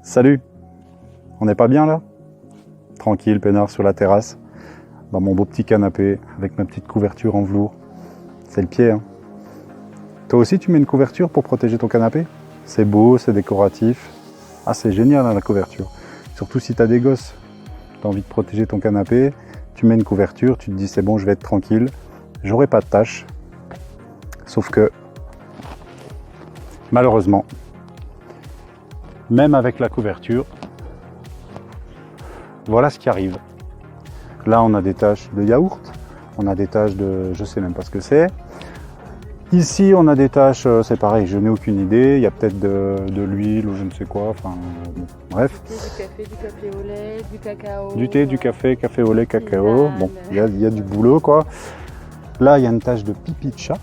Salut! On n'est pas bien là? Tranquille, peinard sur la terrasse, dans mon beau petit canapé, avec ma petite couverture en velours. C'est le pied, hein. Toi aussi tu mets une couverture pour protéger ton canapé? C'est beau, c'est décoratif. Ah, c'est génial hein, la couverture. Surtout si tu as des gosses. Tu as envie de protéger ton canapé, tu mets une couverture, tu te dis c'est bon, je vais être tranquille, j'aurai pas de tâches. Sauf que, malheureusement, même avec la couverture, voilà ce qui arrive. Là, on a des taches de yaourt, on a des taches de... je sais même pas ce que c'est. Ici, on a des taches, c'est pareil, je n'ai aucune idée. Il y a peut-être de l'huile ou je ne sais quoi, enfin, bon, bref. Du café au lait, du cacao. Du thé, du café, café au lait, cacao. Bon, il y a du boulot, quoi. Là, il y a une tache de pipi de chat.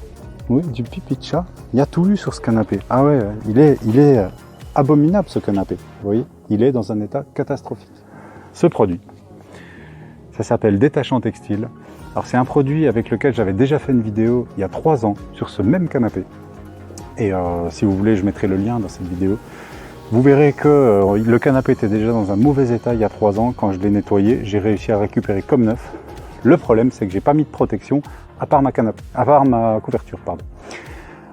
Oui, du pipi de chat. Il y a tout eu sur ce canapé. Ah ouais, il est abominable ce canapé. Vous voyez, il est dans un état catastrophique. Ce produit, ça s'appelle Détachant Textile. Alors c'est un produit avec lequel j'avais déjà fait une vidéo il y a 3 ans sur ce même canapé. Et si vous voulez, je mettrai le lien dans cette vidéo. Vous verrez que le canapé était déjà dans un mauvais état il y a 3 ans. Quand je l'ai nettoyé, j'ai réussi à le récupérer comme neuf. Le problème, c'est que j'ai pas mis de protection à part ma couverture, pardon.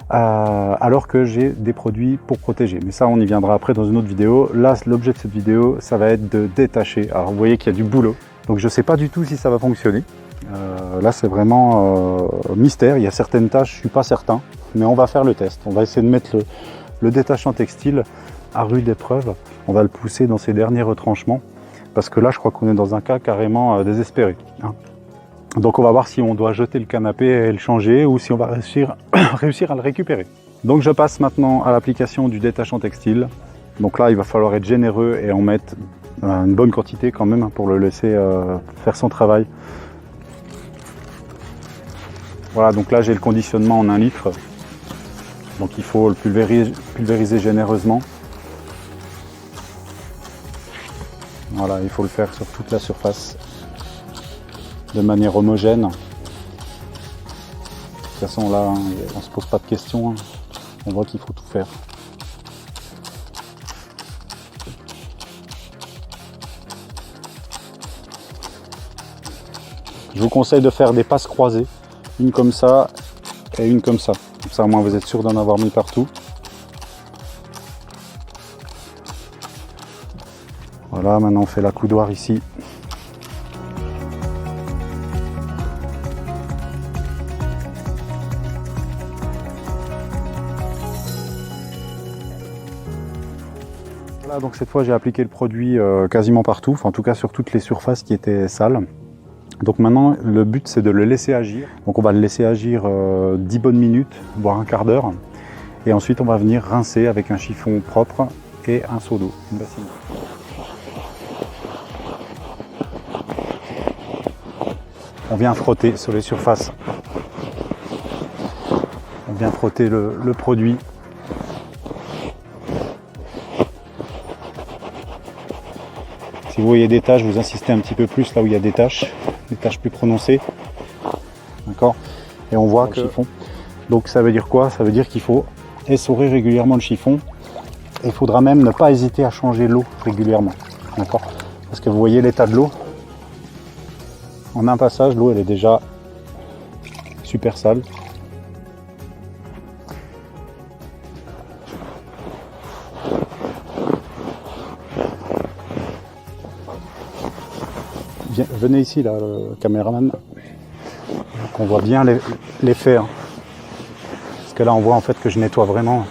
Alors que j'ai des produits pour protéger. Mais ça, on y viendra après dans une autre vidéo. Là, l'objet de cette vidéo, ça va être de détacher. Alors, vous voyez qu'il y a du boulot. Donc, je ne sais pas du tout si ça va fonctionner. Là, c'est vraiment mystère. Il y a certaines tâches, je ne suis pas certain. Mais on va faire le test. On va essayer de mettre le détachant textile à rude épreuve. On va le pousser dans ses derniers retranchements. Parce que là, je crois qu'on est dans un cas carrément désespéré. Hein. Donc on va voir si on doit jeter le canapé et le changer ou si on va réussir à le récupérer. Donc je passe maintenant à l'application du détachant textile. Donc là il va falloir être généreux et en mettre une bonne quantité quand même pour le laisser faire son travail. Voilà, donc là j'ai le conditionnement en 1 litre. Donc il faut le pulvériser généreusement. Voilà, il faut le faire sur toute la surface, de manière homogène. De toute façon là, on ne se pose pas de questions, hein. On voit qu'il faut tout faire. Je vous conseille de faire des passes croisées, une comme ça et une comme ça. Comme ça au moins vous êtes sûr d'en avoir mis partout. Voilà, maintenant on fait la coudoir ici. Voilà, donc cette fois j'ai appliqué le produit quasiment partout, enfin en tout cas sur toutes les surfaces qui étaient sales. Donc maintenant le but c'est de le laisser agir. Donc on va le laisser agir 10 bonnes minutes, voire un quart d'heure. Et ensuite on va venir rincer avec un chiffon propre et un seau d'eau, une bassine. On vient frotter sur les surfaces. On vient frotter le produit. Si vous voyez des taches, vous insistez un petit peu plus là où il y a des taches plus prononcées. D'accord? Et on voit que chiffon. Donc ça veut dire quoi? Ça veut dire qu'il faut essorer régulièrement le chiffon. Et il faudra même ne pas hésiter à changer l'eau régulièrement. D'accord? Parce que vous voyez l'état de l'eau. En un passage, l'eau elle est déjà super sale. Venez ici là, le caméraman, qu'on voit bien l'effet. Hein. Parce que là on voit en fait que je nettoie vraiment.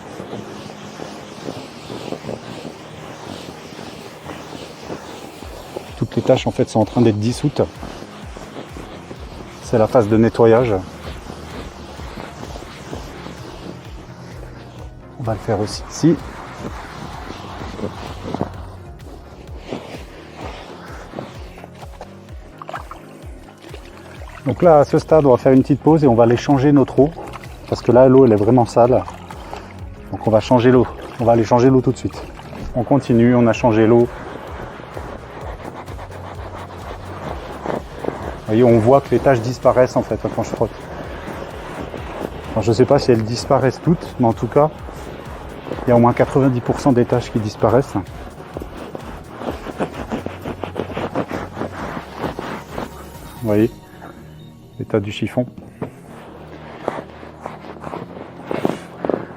Toutes les tâches en fait sont en train d'être dissoutes. C'est la phase de nettoyage. On va le faire aussi ici. Donc là, à ce stade, on va faire une petite pause et on va aller changer notre eau. Parce que là, l'eau, elle est vraiment sale. Donc on va changer l'eau. On va aller changer l'eau tout de suite. On continue, on a changé l'eau. Vous voyez, on voit que les taches disparaissent en fait quand je frotte. Alors, je ne sais pas si elles disparaissent toutes, mais en tout cas, il y a au moins 90% des taches qui disparaissent. Vous voyez l'état du chiffon.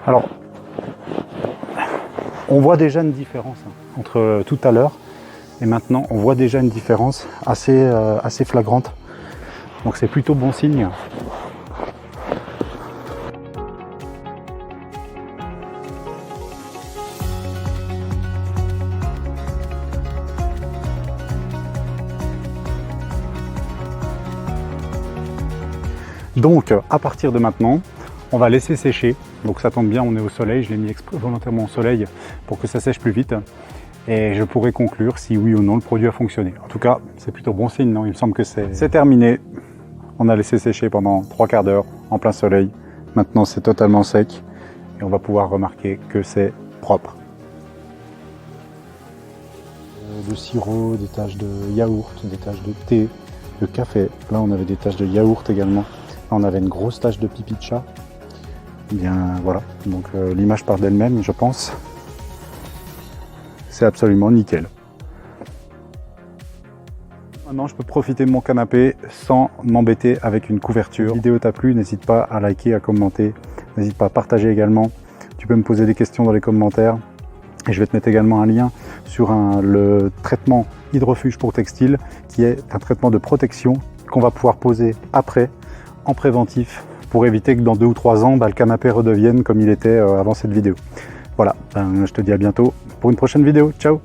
Alors, on voit déjà une différence entre tout à l'heure et maintenant. On voit déjà une différence assez flagrante. Donc c'est plutôt bon signe. Donc à partir de maintenant, on va laisser sécher. Donc ça tombe bien, on est au soleil, je l'ai mis volontairement au soleil pour que ça sèche plus vite. Et je pourrai conclure si oui ou non le produit a fonctionné. En tout cas, c'est plutôt bon signe, non? Il me semble que c'est terminé. On a laissé sécher pendant 3/4 d'heure en plein soleil. Maintenant c'est totalement sec et on va pouvoir remarquer que c'est propre. De sirop, des taches de yaourt, des taches de thé, de café. Là on avait des taches de yaourt également. Là, on avait une grosse tache de pipi de chat. Bien voilà, donc l'image part d'elle-même, je pense. C'est absolument nickel. Maintenant, je peux profiter de mon canapé sans m'embêter avec une couverture. Si la vidéo t'a plu, n'hésite pas à liker, à commenter. N'hésite pas à partager également. Tu peux me poser des questions dans les commentaires. Et je vais te mettre également un lien sur le traitement hydrofuge pour textile, qui est un traitement de protection qu'on va pouvoir poser après, en préventif, pour éviter que dans 2 ou 3 ans, le canapé redevienne comme il était avant cette vidéo. Voilà, je te dis à bientôt pour une prochaine vidéo. Ciao!